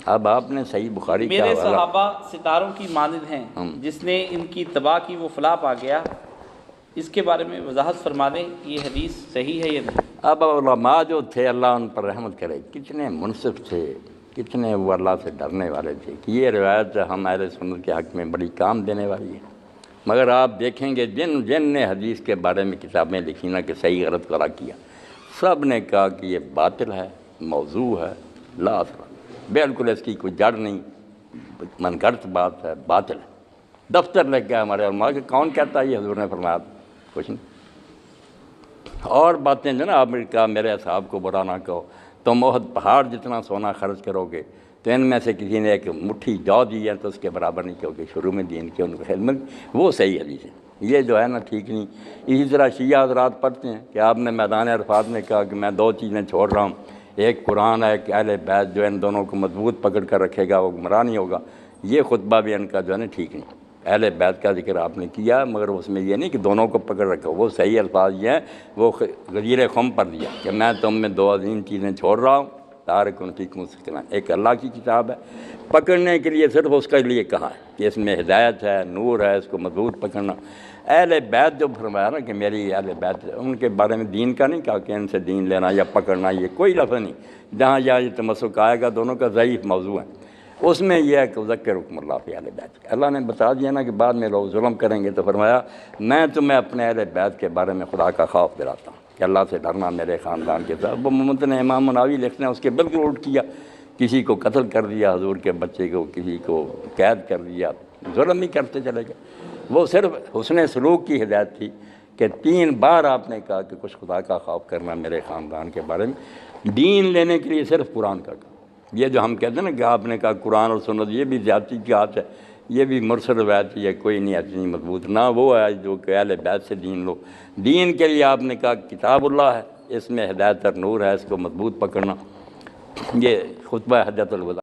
اب آپ نے صحیح بخاری کا میرے حوالہ، صحابہ ستاروں کی مانند ہیں، جس نے ان کی تباہ کی وہ فلاح پا گیا، اس کے بارے میں وضاحت فرما دیں کہ یہ حدیث صحیح ہے یا نہیں؟ اب علماء جو تھے اللہ ان پر رحمت کرے، کتنے منصف تھے، کتنے وہ اللہ سے ڈرنے والے تھے کہ یہ روایت ہم اہل سنت کے حق میں بڑی کام دینے والی ہے۔ مگر آپ دیکھیں گے جن نے حدیث کے بارے میں کتابیں لکھی نا کہ صحیح غلط کرا کیا، سب نے کہا کہ یہ باطل ہے، موضوع ہے، لا اثر، بالکل اس کی کوئی جڑ نہیں، من گھڑت بات ہے، باطل ہے۔ دفتر لگ گیا ہمارے علماء کہ کون کہتا ہے یہ حضور نے فرمایا؟ کچھ نہیں۔ اور باتیں جو نا آپ نے کہا میرے اصحاب کو برا نہ کہو، تم احد پہاڑ جتنا سونا خرچ کرو گے تو ان میں سے کسی نے ایک مٹھی جو دی ہے تو اس کے برابر نہیں کہو گے شروع میں دین کے ان کو خدمت، وہ صحیح حدیث ہے۔ یہ جو ہے نا ٹھیک نہیں۔ اسی طرح شیعہ حضرات پڑھتے ہیں کہ آپ نے میدان عرفات میں کہا کہ میں دو چیزیں چھوڑ رہا ہوں، ایک قرآن ہے کہ اہل بیت جو ان دونوں کو مضبوط پکڑ کر رکھے گا وہ گمراہ نہیں ہوگا۔ یہ خطبہ بھی ان کا جو ہے نا ٹھیک نہیں۔ اہل بیت کا ذکر آپ نے کیا مگر اس میں یہ نہیں کہ دونوں کو پکڑ رکھو، وہ صحیح الفاظ یہ ہیں، وہ غدیر خم پر دیا کہ میں تم میں دو عظیم چیزیں چھوڑ رہا ہوں، تارکن فیکم الثقلین، ایک اللہ کی کتاب ہے پکڑنے کے لیے، صرف اس کے لیے کہا ہے کہ اس میں ہدایت ہے، نور ہے، اس کو مضبوط پکڑنا۔ اہل بیت جو فرمایا نا کہ میری اہل بیت، ان کے بارے میں دین کا نہیں کہا کہ ان سے دین لینا یا پکڑنا، یہ کوئی لفظ نہیں۔ جہاں یہ تمسک آئے گا دونوں کا ضعیف موضوع ہے، اس میں یہ ہے کہ ذکرکم اللہ فی اہل بیت۔ اللہ نے بتا دیا نا کہ بعد میں لوگ ظلم کریں گے تو فرمایا میں تمہیں اپنے اہل بیت کے بارے میں خدا کا خوف دلاتا ہوں کہ اللہ سے ڈرنا میرے خاندان کے ساتھ۔ وہ ممتن امام مناوی لکھتے ہیں اس کے بالکل الٹ کیا، کسی کو قتل کر دیا حضور کے بچے کو، کسی کو قید کر دیا، ظلم ہی کرتے چلے گئے۔ وہ صرف حسن سلوک کی ہدایت تھی کہ 3 بار آپ نے کہا کہ کچھ خدا کا خوف کرنا میرے خاندان کے بارے میں، دین لینے کے لیے صرف قرآن کا کہا۔ یہ جو ہم کہتے ہیں نا کہ آپ نے کہا قرآن اور سنت، یہ بھی زیادتی کی بات ہے، یہ بھی مرسل روایت ہے، کوئی نہیں ایسی مضبوط، نہ وہ ہے جو کہ اہل بیت سے دین لو۔ دین کے لیے آپ نے کہا کتاب اللہ ہے، اس میں ہدایت اور نور ہے، اس کو مضبوط پکڑنا۔ یہ خطبہ حجۃ الوداع